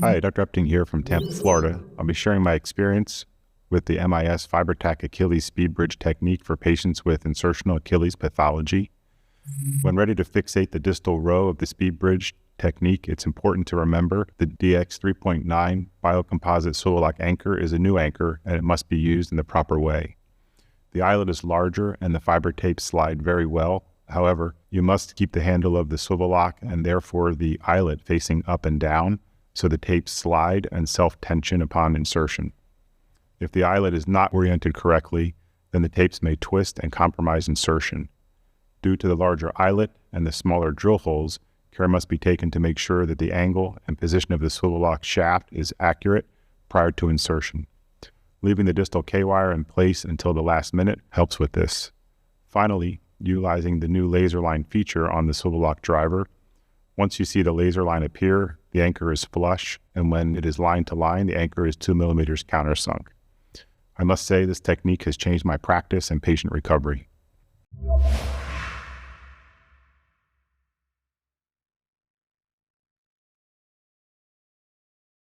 Hi, Dr. Epting here from Tampa, Florida. I'll be sharing my experience with the MIS FiberTak Achilles SpeedBridge technique for patients with insertional Achilles pathology. When ready to fixate the distal row of the SpeedBridge technique, it's important to remember the DX 3.9 BioComposite SwiveLock anchor is a new anchor and it must be used in the proper way. The eyelet is larger and the fiber tapes slide very well. However, you must keep the handle of the SwiveLock and therefore the eyelet facing up and down, so the tapes slide and self-tension upon insertion. If the eyelet is not oriented correctly, then the tapes may twist and compromise insertion. Due to the larger eyelet and the smaller drill holes, care must be taken to make sure that the angle and position of the SwiveLock shaft is accurate prior to insertion. Leaving the distal K-wire in place until the last minute helps with this. Finally, utilizing the new laser line feature on the SwiveLock driver. Once you see the laser line appear, the anchor is flush, and when it is line to line, the anchor is 2 millimeters countersunk. I must say this technique has changed my practice and patient recovery.